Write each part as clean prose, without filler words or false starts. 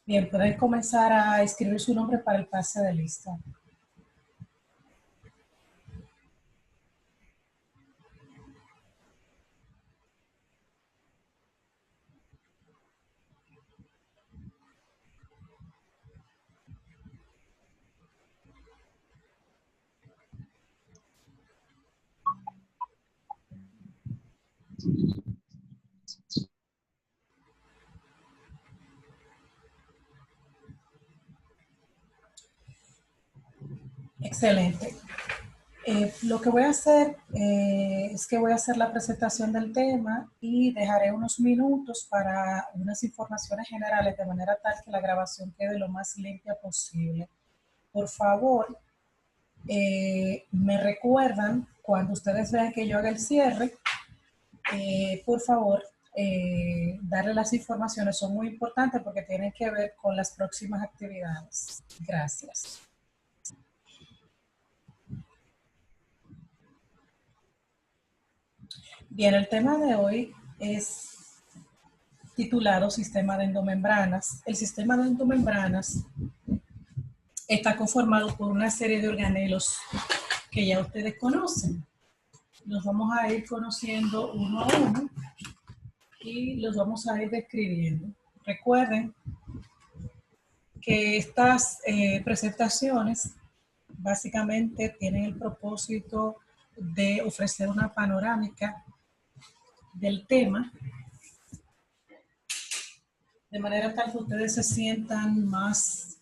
Bien, pueden comenzar a escribir su nombre para el pase de lista. Excelente. Lo que voy a hacer es que voy a hacer la presentación del tema y dejaré unos minutos para unas informaciones generales de manera tal que la grabación quede lo más limpia posible. Por favor, me recuerdan cuando ustedes vean que yo haga el cierre, por favor, darle las informaciones, son muy importantes porque tienen que ver con las próximas actividades. Gracias. Bien, el tema de hoy es titulado Sistema de endomembranas. El sistema de endomembranas está conformado por una serie de organelos que ya ustedes conocen. Los vamos a ir conociendo uno a uno y los vamos a ir describiendo. Recuerden que estas presentaciones básicamente tienen el propósito de ofrecer una panorámica del tema, de manera tal que ustedes se sientan más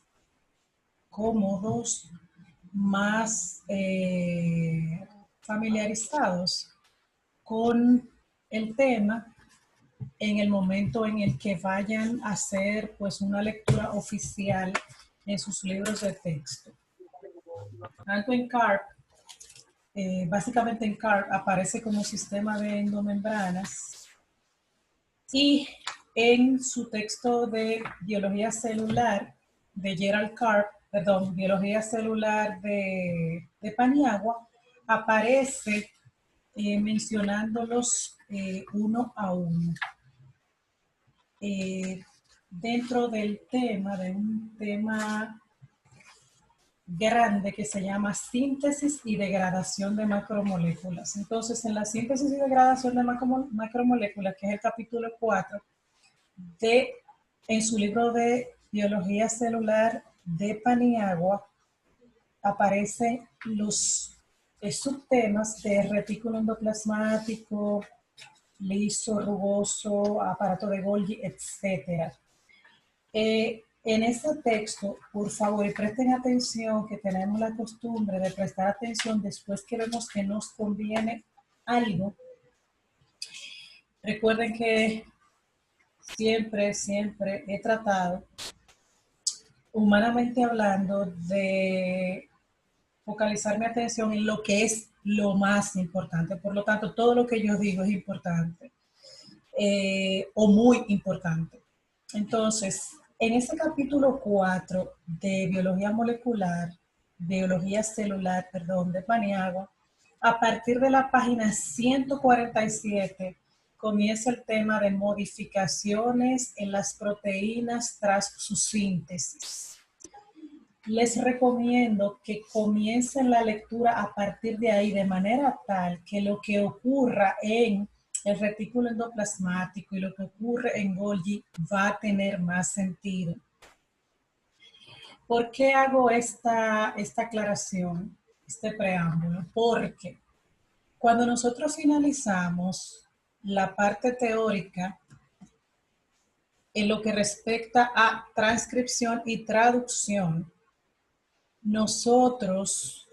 cómodos, más familiarizados con el tema en el momento en el que vayan a hacer pues una lectura oficial en sus libros de texto. Tanto en CARP, básicamente en CARP aparece como sistema de endomembranas y en su texto de biología celular de Gerald Carp, perdón, biología celular de Paniagua, aparece mencionándolos uno a uno. Dentro del tema, de un tema grande que se llama síntesis y degradación de macromoléculas. Entonces, en la síntesis y degradación de macromoléculas, que es el capítulo 4, en su libro de biología celular de Paniagua, aparecen los subtemas de retículo endoplasmático, liso, rugoso, aparato de Golgi, etc. En este texto, por favor, presten atención, que tenemos la costumbre de prestar atención después que vemos que nos conviene algo. Recuerden que siempre he tratado, humanamente hablando, de focalizar mi atención en lo que es lo más importante. Por lo tanto, todo lo que yo digo es importante o muy importante. Entonces, en este capítulo 4 de biología molecular, biología celular, perdón, de Paniagua, a partir de la página 147 comienza el tema de modificaciones en las proteínas tras su síntesis. Les recomiendo que comiencen la lectura a partir de ahí de manera tal que lo que ocurra en el retículo endoplasmático y lo que ocurre en Golgi va a tener más sentido. ¿Por qué hago esta aclaración, este preámbulo? Porque cuando nosotros finalizamos la parte teórica en lo que respecta a transcripción y traducción, nosotros,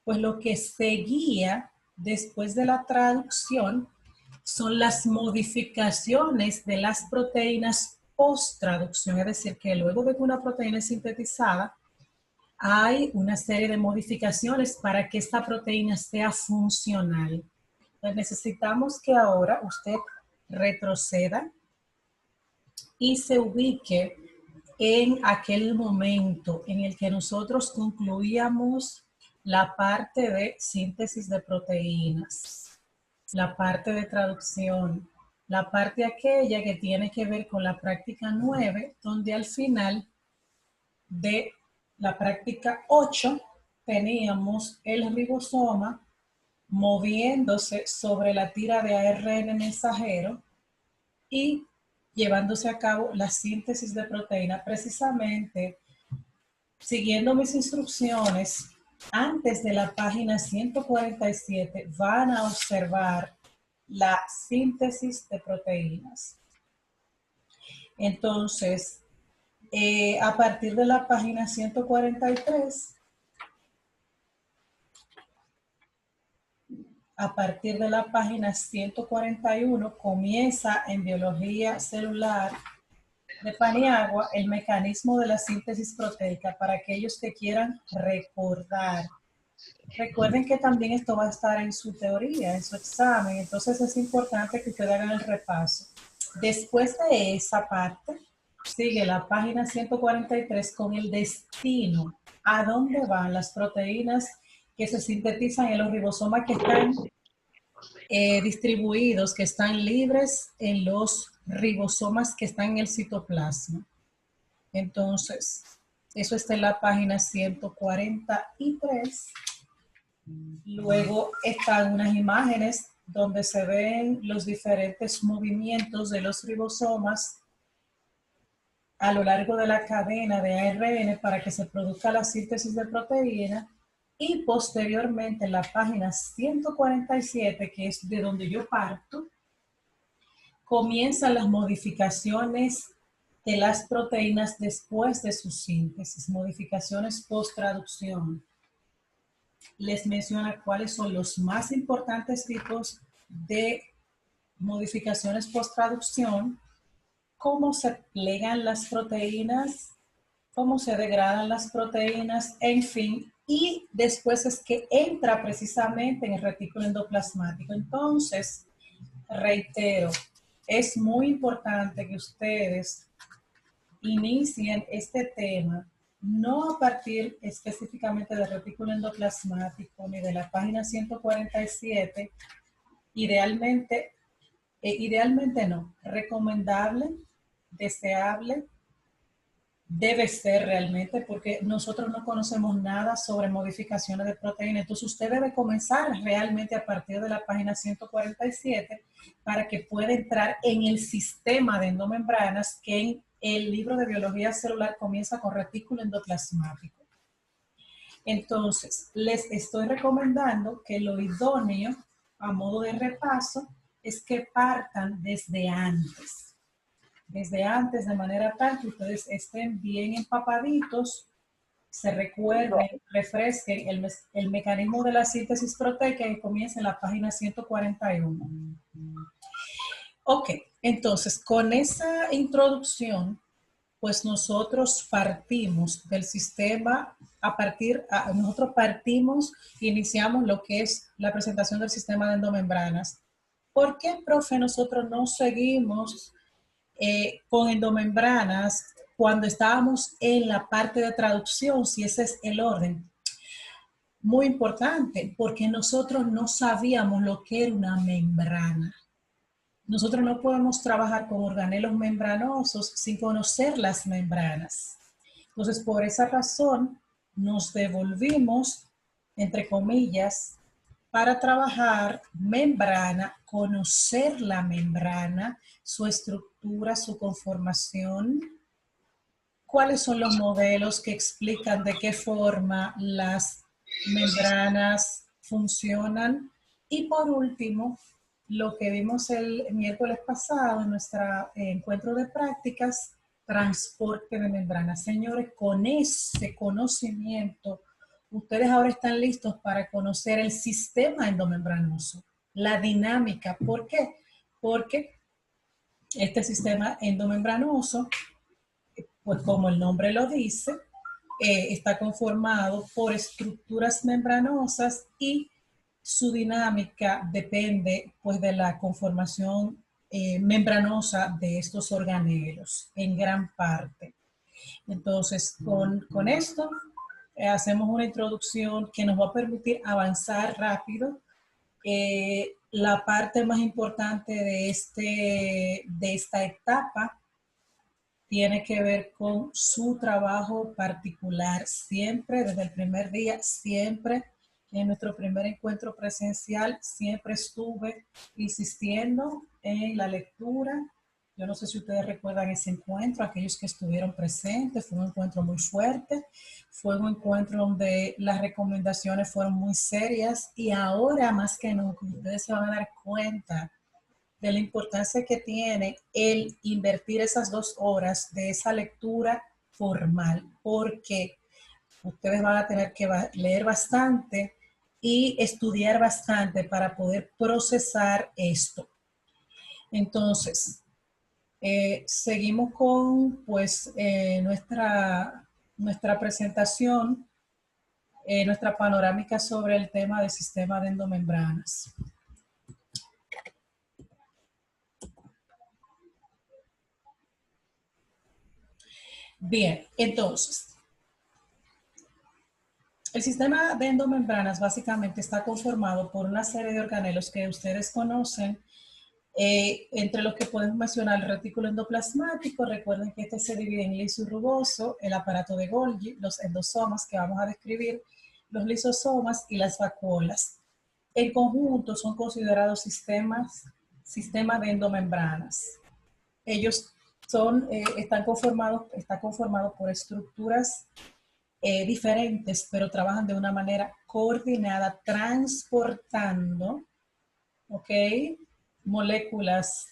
pues lo que seguía después de la traducción son las modificaciones de las proteínas post-traducción, es decir, que luego de que una proteína es sintetizada, hay una serie de modificaciones para que esta proteína sea funcional. Entonces necesitamos que ahora usted retroceda y se ubique en aquel momento en el que nosotros concluíamos la parte de síntesis de proteínas, la parte de traducción, la parte aquella que tiene que ver con la práctica 9, donde al final de la práctica 8 teníamos el ribosoma moviéndose sobre la tira de ARN mensajero y llevándose a cabo la síntesis de proteína, precisamente siguiendo mis instrucciones. Antes de la página 147 van a observar la síntesis de proteínas. Entonces, a partir de la página 143, a partir de la página 141, comienza en biología celular de Paniagua el mecanismo de la síntesis proteica para aquellos que quieran recordar. Recuerden que también esto va a estar en su teoría, en su examen, entonces es importante que ustedes hagan el repaso. Después de esa parte, sigue la página 143 con el destino, a dónde van las proteínas que se sintetizan en los ribosomas que están distribuidos, que están libres en los ribosomas que están en el citoplasma. Entonces, eso está en la página 143. Luego están unas imágenes donde se ven los diferentes movimientos de los ribosomas a lo largo de la cadena de ARN para que se produzca la síntesis de proteína. Y posteriormente en la página 147, que es de donde yo parto, comienzan las modificaciones de las proteínas después de su síntesis, modificaciones post-traducción. Les menciona cuáles son los más importantes tipos de modificaciones post-traducción, cómo se plegan las proteínas, cómo se degradan las proteínas, en fin, y después es que entra precisamente en el retículo endoplasmático. Entonces, reitero, es muy importante que ustedes inicien este tema no a partir específicamente del retículo endoplasmático ni de la página 147, idealmente no, recomendable, deseable, debe ser realmente, porque nosotros no conocemos nada sobre modificaciones de proteínas. Entonces usted debe comenzar realmente a partir de la página 147 para que pueda entrar en el sistema de endomembranas que en el libro de biología celular comienza con retículo endoplasmático. Entonces, les estoy recomendando que lo idóneo, a modo de repaso, es que partan desde antes, de manera tal que ustedes estén bien empapaditos, se recuerden, refresquen el mecanismo de la síntesis proteica que comienza en la página 141. Ok, entonces con esa introducción, pues nosotros partimos del sistema, nosotros partimos, iniciamos lo que es la presentación del sistema de endomembranas. ¿Por qué, profe, nosotros no seguimos con endomembranas cuando estábamos en la parte de traducción, si ese es el orden? Muy importante, porque nosotros no sabíamos lo que era una membrana. Nosotros no podemos trabajar con organelos membranosos sin conocer las membranas. Entonces, por esa razón, nos devolvimos, entre comillas, para trabajar membrana, conocer la membrana, su estructura, su conformación, cuáles son los modelos que explican de qué forma las membranas funcionan. Y por último, lo que vimos el miércoles pasado en nuestro encuentro de prácticas, transporte de membranas. Señores, con ese conocimiento, ustedes ahora están listos para conocer el sistema endomembranoso, la dinámica. ¿Por qué? Porque este sistema endomembranoso, pues como el nombre lo dice, está conformado por estructuras membranosas y su dinámica depende pues de la conformación membranosa de estos organelos en gran parte. Entonces, con esto hacemos una introducción que nos va a permitir avanzar rápido. la parte más importante de esta etapa tiene que ver con su trabajo particular. Siempre, desde el primer día, siempre en nuestro primer encuentro presencial, siempre estuve insistiendo en la lectura. Yo no sé si ustedes recuerdan ese encuentro, aquellos que estuvieron presentes, fue un encuentro muy fuerte, fue un encuentro donde las recomendaciones fueron muy serias y ahora más que nunca ustedes se van a dar cuenta de la importancia que tiene el invertir esas 2 horas de esa lectura formal, porque ustedes van a tener que leer bastante y estudiar bastante para poder procesar esto. Entonces, seguimos con pues nuestra presentación, nuestra panorámica sobre el tema del sistema de endomembranas. Bien, entonces, el sistema de endomembranas básicamente está conformado por una serie de organelos que ustedes conocen, entre los que podemos mencionar el retículo endoplasmático. Recuerden que este se divide en liso y rugoso, el aparato de Golgi, los endosomas que vamos a describir, los lisosomas y las vacuolas. En conjunto son considerados sistemas de endomembranas. Ellos está conformado por estructuras diferentes, pero trabajan de una manera coordinada, transportando, ¿ok?, moléculas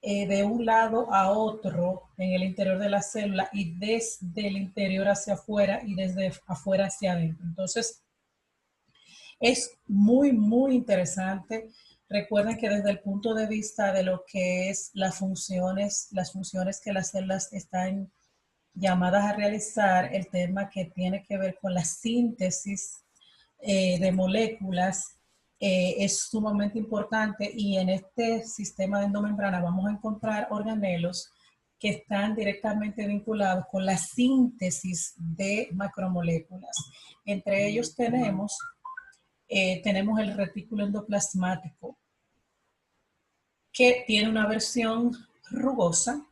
de un lado a otro en el interior de la célula y desde el interior hacia afuera y desde afuera hacia adentro. Entonces, es muy, muy interesante. Recuerden que desde el punto de vista de lo que es las funciones que las células están llamadas a realizar, el tema que tiene que ver con la síntesis de moléculas es sumamente importante, y en este sistema de endomembrana vamos a encontrar organelos que están directamente vinculados con la síntesis de macromoléculas. Entre ellos tenemos el retículo endoplasmático, que tiene una versión rugosa,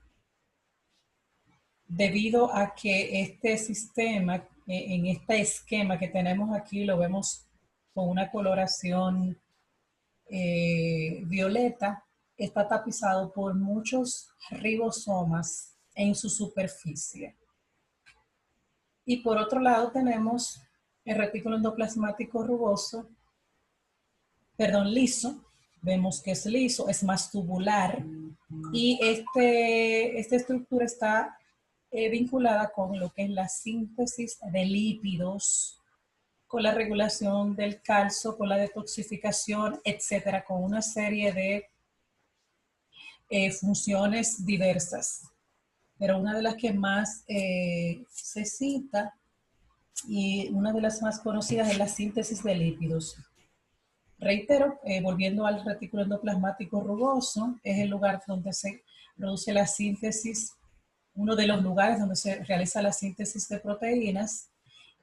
debido a que este sistema, en este esquema que tenemos aquí, lo vemos con una coloración violeta, está tapizado por muchos ribosomas en su superficie. Y por otro lado tenemos el retículo endoplasmático rugoso, liso. Vemos que es liso, es más tubular, y esta estructura está vinculada con lo que es la síntesis de lípidos, con la regulación del calcio, con la detoxificación, etcétera, con una serie de funciones diversas. Pero una de las que más se cita y una de las más conocidas es la síntesis de lípidos. Reitero, volviendo al retículo endoplasmático rugoso, es el lugar donde se produce la síntesis, uno de los lugares donde se realiza la síntesis de proteínas,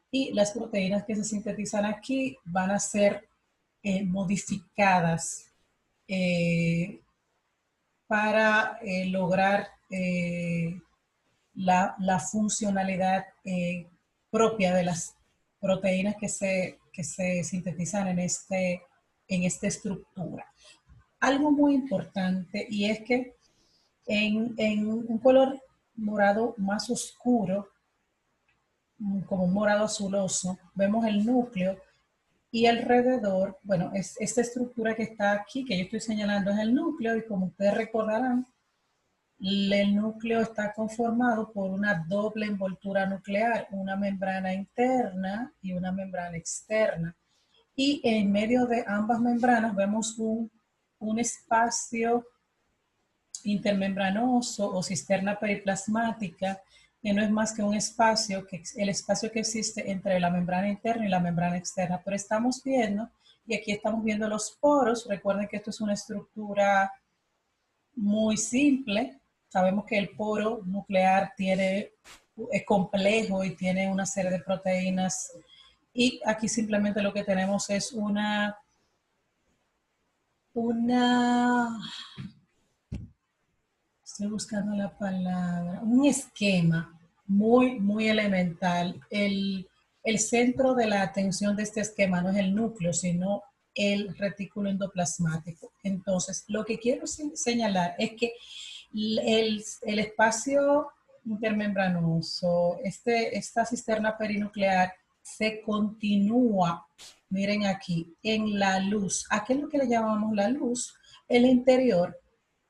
y las proteínas que se sintetizan aquí van a ser modificadas para lograr la funcionalidad propia de las proteínas que se sintetizan en esta estructura. Algo muy importante, y es que en un color morado más oscuro, como un morado azuloso, vemos el núcleo, y alrededor, bueno, esta estructura que está aquí, que yo estoy señalando, es el núcleo, y como ustedes recordarán, el núcleo está conformado por una doble envoltura nuclear, una membrana interna y una membrana externa. Y en medio de ambas membranas vemos un espacio intermembranoso o cisterna periplasmática, que no es más que el espacio que existe entre la membrana interna y la membrana externa. Pero estamos viendo, y aquí estamos viendo los poros. Recuerden que esto es una estructura muy simple. Sabemos que el poro nuclear es complejo y tiene una serie de proteínas, y aquí simplemente lo que tenemos es una, estoy buscando la palabra, un esquema muy elemental. El centro de la atención de este esquema no es el núcleo, sino el retículo endoplasmático. Entonces, lo que quiero señalar es que el espacio intermembranoso, esta cisterna perinuclear, se continúa, miren aquí, en la luz. ¿A qué es lo que le llamamos la luz? El interior.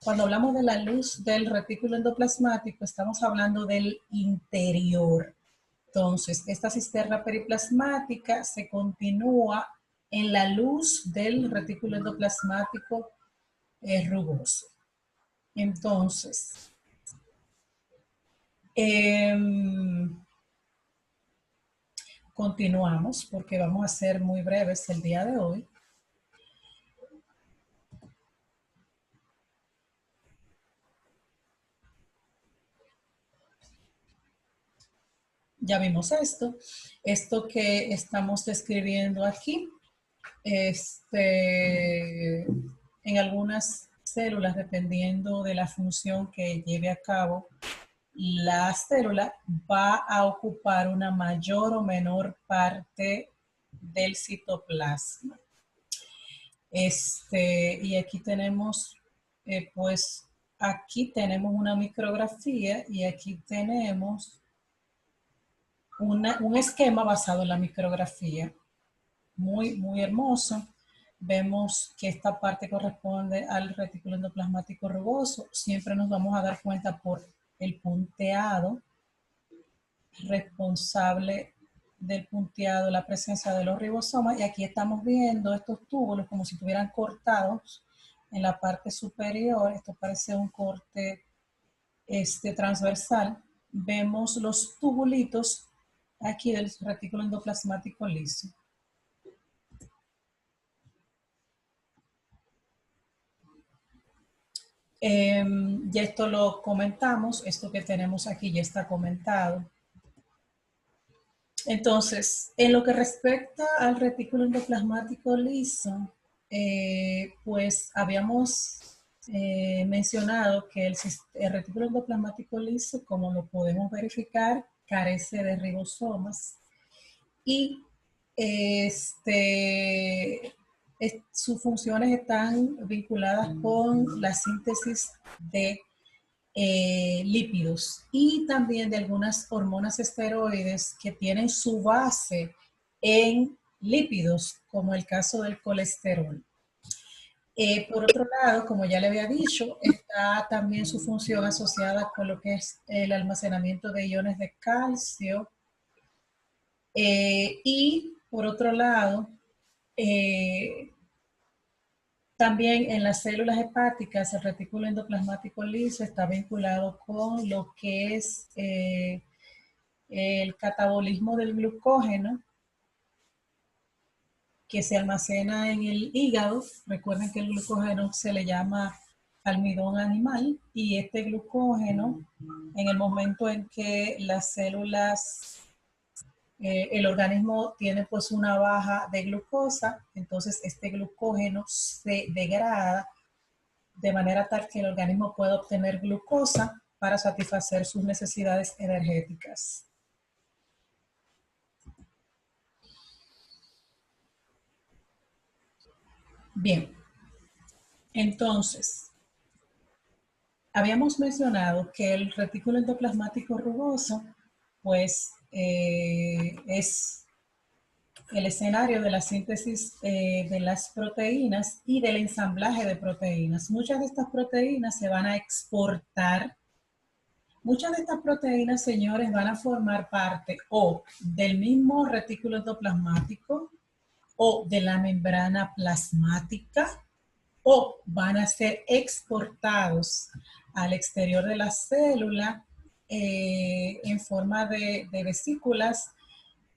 Cuando hablamos de la luz del retículo endoplasmático, estamos hablando del interior. Entonces, esta cisterna periplasmática se continúa en la luz del retículo endoplasmático rugoso. Entonces, continuamos porque vamos a ser muy breves el día de hoy. Ya vimos esto que estamos describiendo aquí, en algunas células, dependiendo de la función que lleve a cabo la célula, va a ocupar una mayor o menor parte del citoplasma. Y aquí tenemos, pues, aquí tenemos una micrografía y aquí tenemos un esquema basado en la micrografía. Muy hermoso. Vemos que esta parte corresponde al retículo endoplasmático rugoso. Siempre nos vamos a dar cuenta por el punteado responsable del punteado, la presencia de los ribosomas. Y aquí estamos viendo estos túbulos como si estuvieran cortados en la parte superior. Esto parece un corte transversal. Vemos los tubulitos aquí del retículo endoplasmático liso. Ya esto lo comentamos, esto que tenemos aquí ya está comentado. Entonces, en lo que respecta al retículo endoplasmático liso, pues habíamos mencionado que el retículo endoplasmático liso, como lo podemos verificar, carece de ribosomas y sus funciones están vinculadas con la síntesis de lípidos y también de algunas hormonas esteroides que tienen su base en lípidos, como el caso del colesterol. Por otro lado, como ya le había dicho, está también su función asociada con lo que es el almacenamiento de iones de calcio. Y por otro lado, también en las células hepáticas, el retículo endoplasmático liso está vinculado con lo que es el catabolismo del glucógeno que se almacena en el hígado. Recuerden que el glucógeno se le llama almidón animal y este glucógeno, en el momento en que las células, el organismo tiene pues una baja de glucosa, entonces este glucógeno se degrada de manera tal que el organismo pueda obtener glucosa para satisfacer sus necesidades energéticas. Bien, entonces, habíamos mencionado que el retículo endoplasmático rugoso, pues, es el escenario de la síntesis de las proteínas y del ensamblaje de proteínas. Muchas de estas proteínas se van a exportar. Muchas de estas proteínas, señores, van a formar parte o del mismo retículo endoplasmático o de la membrana plasmática o van a ser exportados al exterior de la célula en forma de vesículas,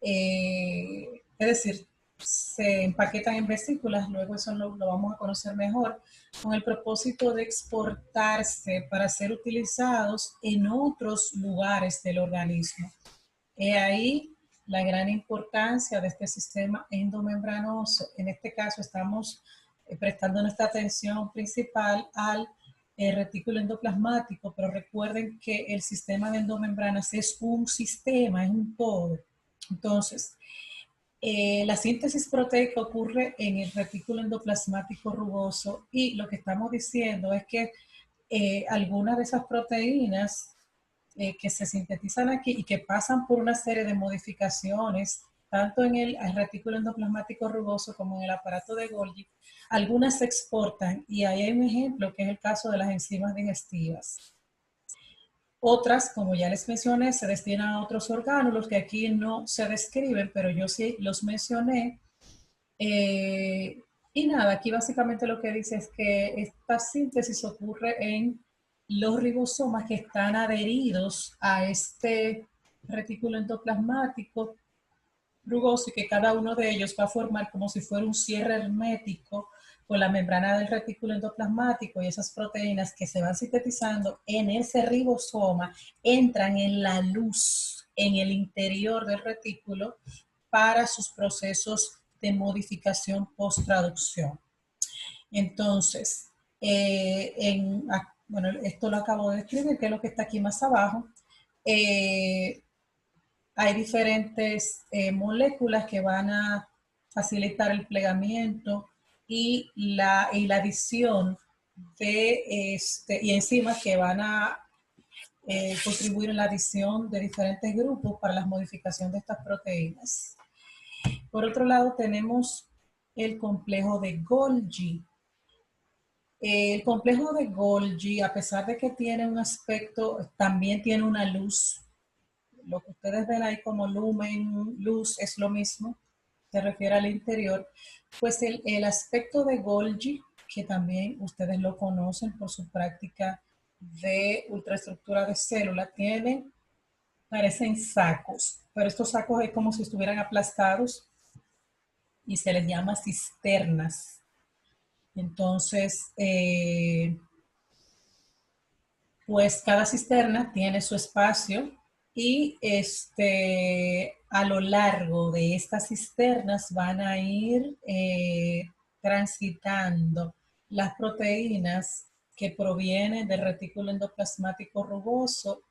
es decir, se empaquetan en vesículas, luego eso lo vamos a conocer mejor, con el propósito de exportarse para ser utilizados en otros lugares del organismo. He ahí la gran importancia de este sistema endomembranoso. En este caso estamos prestando nuestra atención principal al retículo endoplasmático, pero recuerden que el sistema de endomembranas es un sistema, es un todo. Entonces, la síntesis proteica ocurre en el retículo endoplasmático rugoso y lo que estamos diciendo es que algunas de esas proteínas que se sintetizan aquí y que pasan por una serie de modificaciones, tanto en el retículo endoplasmático rugoso como en el aparato de Golgi, algunas se exportan y ahí hay un ejemplo que es el caso de las enzimas digestivas. Otras, como ya les mencioné, se destinan a otros orgánulos que aquí no se describen, pero yo sí los mencioné. Y nada, aquí básicamente lo que dice es que esta síntesis ocurre en los ribosomas que están adheridos a este retículo endoplasmático rugoso y que cada uno de ellos va a formar como si fuera un cierre hermético con la membrana del retículo endoplasmático y esas proteínas que se van sintetizando en ese ribosoma entran en la luz en el interior del retículo para sus procesos de modificación post-traducción. Entonces, bueno, esto lo acabo de escribir, que es lo que está aquí más abajo. Hay diferentes moléculas que van a facilitar el plegamiento y la adición de y enzimas que van a contribuir en la adición de diferentes grupos para la modificación de estas proteínas. Por otro lado, tenemos el complejo de Golgi. El complejo de Golgi, a pesar de que tiene un aspecto, también tiene una luz. Lo que ustedes ven ahí como lumen, luz, es lo mismo, se refiere al interior. Pues el aspecto de Golgi, que también ustedes lo conocen por su práctica de ultraestructura de célula, parecen sacos, pero estos sacos es como si estuvieran aplastados y se les llama cisternas. Entonces, pues cada cisterna tiene su espacio y a lo largo de estas cisternas van a ir transitando las proteínas que provienen del retículo endoplasmático rugoso,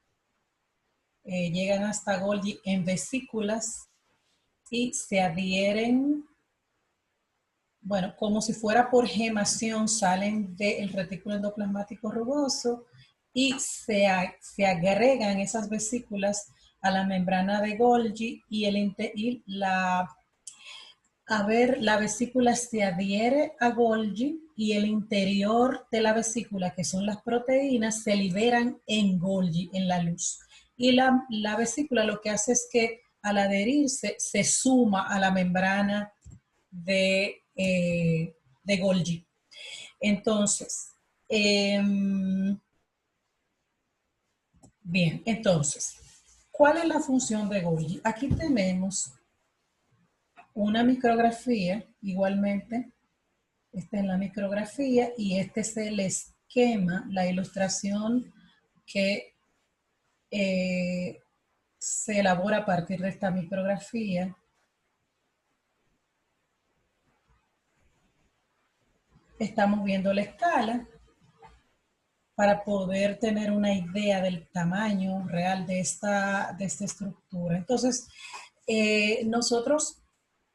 llegan hasta Golgi en vesículas y se adhieren, bueno, como si fuera por gemación, salen del retículo endoplasmático rugoso y se agregan esas vesículas a la membrana de Golgi y la vesícula se adhiere a Golgi y el interior de la vesícula, que son las proteínas, se liberan en Golgi, en la luz. Y la vesícula lo que hace es que al adherirse se suma a la membrana de Golgi. Entonces, bien, entonces, ¿cuál es la función de Golgi? Aquí tenemos una micrografía, igualmente, esta es la micrografía y este es el esquema, la ilustración que se elabora a partir de esta micrografía. Estamos viendo la escala para poder tener una idea del tamaño real de esta estructura. Entonces, nosotros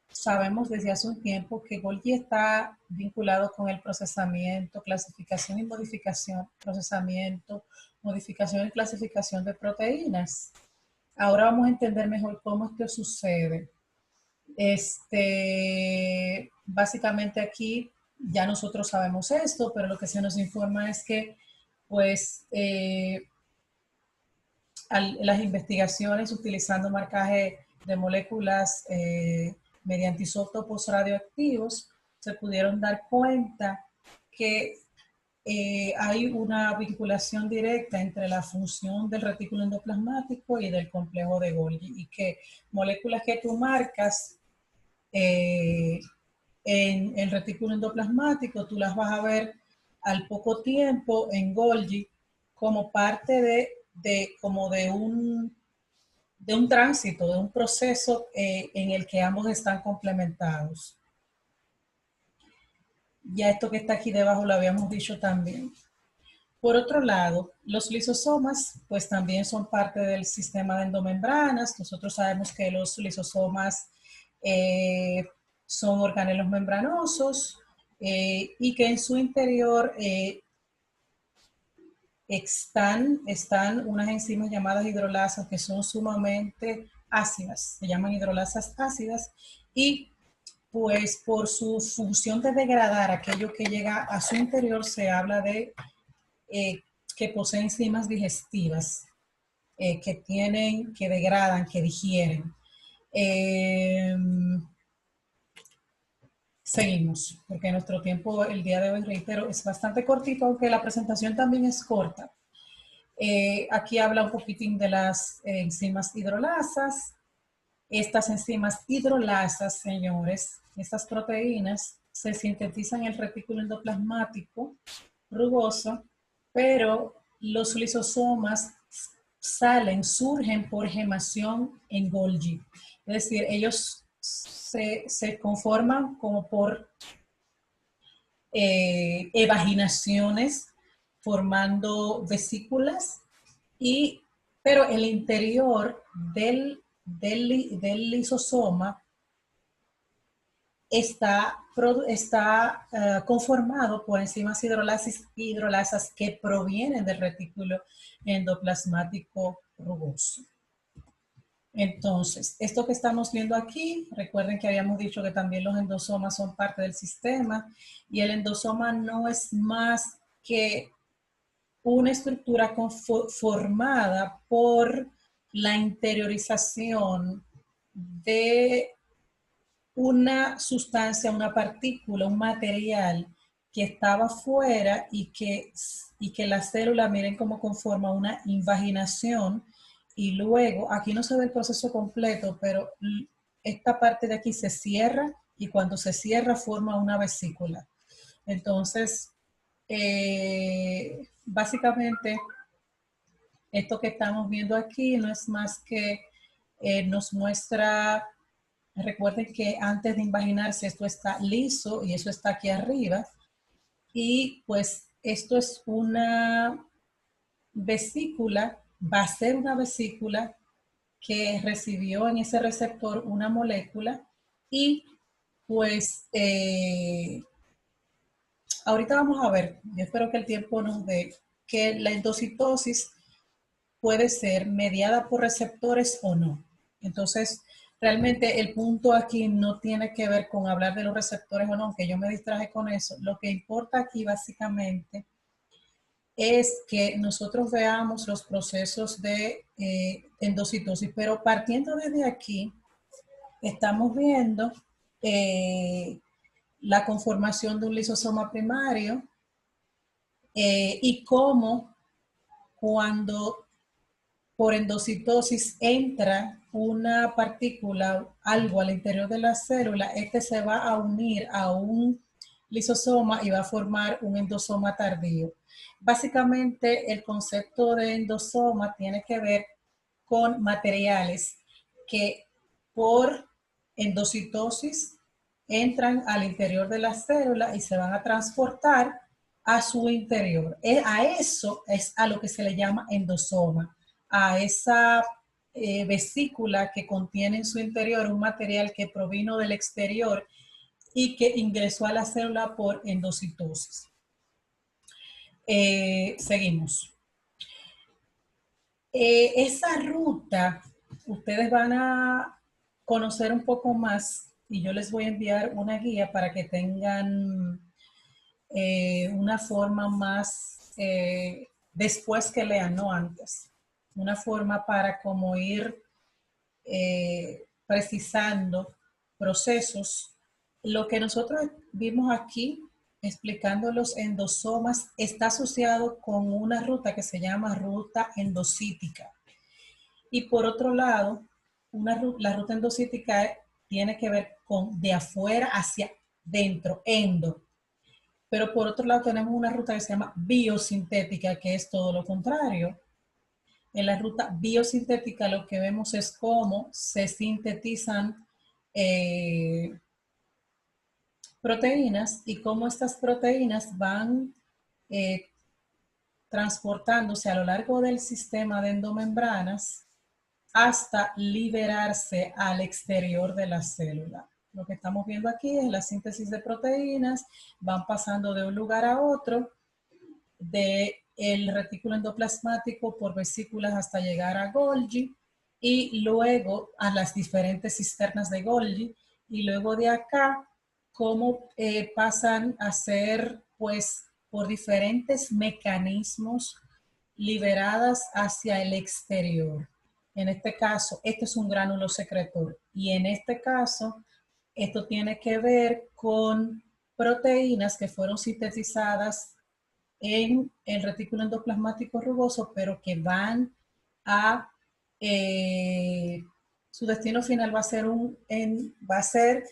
sabemos desde hace un tiempo que Golgi está vinculado con el procesamiento, clasificación y modificación, procesamiento, modificación y clasificación de proteínas. Ahora vamos a entender mejor cómo esto sucede. Básicamente aquí ya nosotros sabemos esto, pero lo que se nos informa es que pues las investigaciones utilizando marcaje de moléculas mediante isótopos radioactivos se pudieron dar cuenta que hay una vinculación directa entre la función del retículo endoplasmático y del complejo de Golgi y que moléculas que tú marcas en el retículo endoplasmático, tú las vas a ver al poco tiempo en Golgi como parte de un tránsito, de un proceso en el que ambos están complementados. Ya esto que está aquí debajo lo habíamos dicho también. Por otro lado, los lisosomas pues también son parte del sistema de endomembranas. Nosotros sabemos que los lisosomas eh, son organelos membranosos y que en su interior están unas enzimas llamadas hidrolasas que son sumamente ácidas, se llaman hidrolasas ácidas y pues por su función de degradar aquello que llega a su interior se habla de eh, que poseen enzimas digestivas que degradan, que digieren. Eh, Seguimos, porque nuestro tiempo el día de hoy, reitero, es bastante cortito, aunque la presentación también es corta. Aquí habla un poquitín de las enzimas hidrolasas. Estas enzimas hidrolasas, señores, estas proteínas se sintetizan en el retículo endoplasmático rugoso, pero los lisosomas surgen por gemación en Golgi. Es decir, ellos se conforman como por evaginaciones, formando vesículas, pero el interior del lisosoma está conformado por enzimas hidrolasas que provienen del retículo endoplasmático rugoso. Entonces, esto que estamos viendo aquí, recuerden que habíamos dicho que también los endosomas son parte del sistema y el endosoma no es más que una estructura formada por la interiorización de una sustancia, una partícula, un material que estaba fuera y que la célula, miren cómo conforma una invaginación y luego, aquí no se ve el proceso completo, pero esta parte de aquí se cierra y cuando se cierra forma una vesícula. Entonces, básicamente, esto que estamos viendo aquí no es más que nos muestra. Recuerden que antes de imaginarse esto está liso y eso está aquí arriba. Y pues esto es una vesícula, va a ser una vesícula que recibió en ese receptor una molécula y pues ahorita vamos a ver, yo espero que el tiempo nos dé, que la endocitosis puede ser mediada por receptores o no. Entonces, realmente el punto aquí no tiene que ver con hablar de los receptores o no, aunque yo me distraje con eso. Lo que importa aquí básicamente es que nosotros veamos los procesos de endocitosis, pero partiendo desde aquí, estamos viendo eh, la conformación de un lisosoma primario y cómo cuando por endocitosis entra una partícula, algo al interior de la célula, este se va a unir a un lisosoma y va a formar un endosoma tardío. Básicamente, el concepto de endosoma tiene que ver con materiales que por endocitosis entran al interior de la célula y se van a transportar a su interior. A eso es a lo que se le llama endosoma, a esa vesícula que contiene en su interior un material que provino del exterior y que ingresó a la célula por endocitosis. Seguimos. Esa ruta, ustedes van a conocer un poco más y yo les voy a enviar una guía para que tengan una forma más, después que lean, no antes, una forma para como ir precisando procesos. Lo que nosotros vimos aquí, explicando los endosomas, está asociado con una ruta que se llama ruta endocítica. Y por otro lado, la ruta endocítica tiene que ver con de afuera hacia dentro, endo. Pero por otro lado tenemos una ruta que se llama biosintética, que es todo lo contrario. En la ruta biosintética lo que vemos es cómo se sintetizan proteínas y cómo estas proteínas van eh, transportándose a lo largo del sistema de endomembranas hasta liberarse al exterior de la célula. Lo que estamos viendo aquí es la síntesis de proteínas, van pasando de un lugar a otro, del retículo endoplasmático por vesículas hasta llegar a Golgi y luego a las diferentes cisternas de Golgi y luego de acá cómo pasan a ser pues por diferentes mecanismos liberadas hacia el exterior. En este caso, esto es un gránulo secretor y en este caso, esto tiene que ver con proteínas que fueron sintetizadas en el retículo endoplasmático rugoso, pero que van a, su destino final va a ser,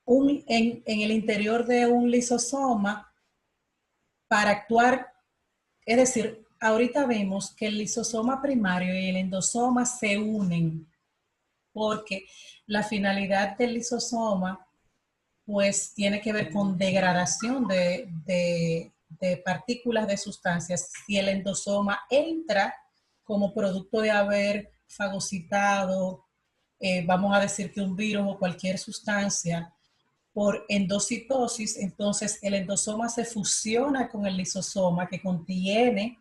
en el interior de un lisosoma para actuar, es decir, ahorita vemos que el lisosoma primario y el endosoma se unen porque la finalidad del lisosoma pues tiene que ver con degradación de partículas de sustancias. Si el endosoma entra como producto de haber fagocitado, vamos a decir que un virus o cualquier sustancia, por endocitosis, entonces el endosoma se fusiona con el lisosoma que contiene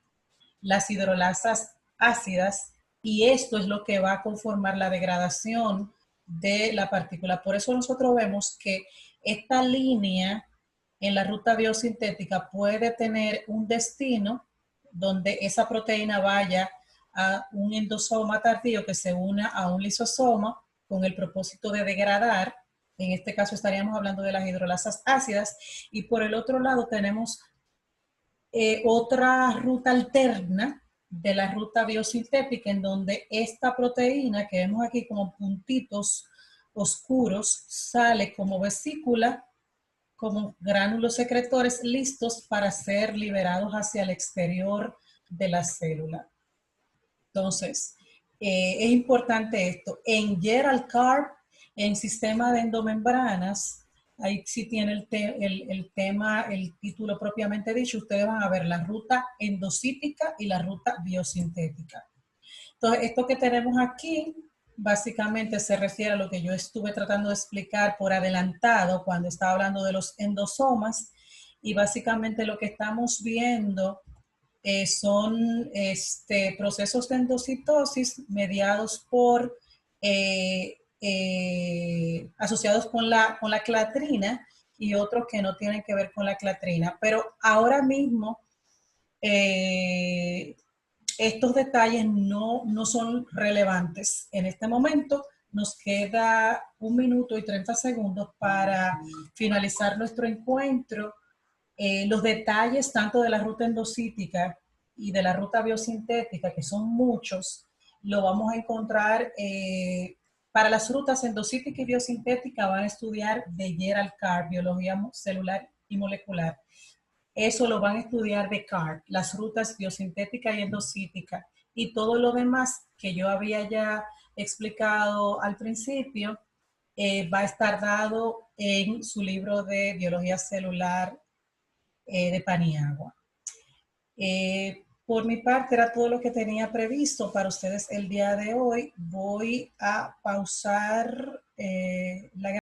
las hidrolasas ácidas y esto es lo que va a conformar la degradación de la partícula. Por eso nosotros vemos que esta línea en la ruta biosintética puede tener un destino donde esa proteína vaya a un endosoma tardío que se una a un lisosoma con el propósito de degradar. En este caso estaríamos hablando de las hidrolasas ácidas y por el otro lado tenemos otra ruta alterna de la ruta biosintética en donde esta proteína que vemos aquí como puntitos oscuros sale como vesícula, como gránulos secretores listos para ser liberados hacia el exterior de la célula. Entonces, es importante esto. En Gerald Carp, en sistema de endomembranas, ahí sí tiene el tema, el título propiamente dicho, ustedes van a ver la ruta endocítica y la ruta biosintética. Entonces, esto que tenemos aquí básicamente se refiere a lo que yo estuve tratando de explicar por adelantado cuando estaba hablando de los endosomas y básicamente lo que estamos viendo son procesos de endocitosis mediados por, asociados con la clatrina y otros que no tienen que ver con la clatrina. Pero ahora mismo eh, estos detalles no son relevantes. En este momento nos queda 1 minuto y 30 segundos para finalizar nuestro encuentro. Los detalles tanto de la ruta endocítica y de la ruta biosintética, que son muchos, lo vamos a encontrar para las rutas endocítica y biosintética van a estudiar de Gerald Carp, biología celular y molecular. Eso lo van a estudiar de Carp, las rutas biosintética y endocítica. Y todo lo demás que yo había ya explicado al principio, va a estar dado en su libro de biología celular de Paniagua. Por mi parte era todo lo que tenía previsto para ustedes el día de hoy. Voy a pausar la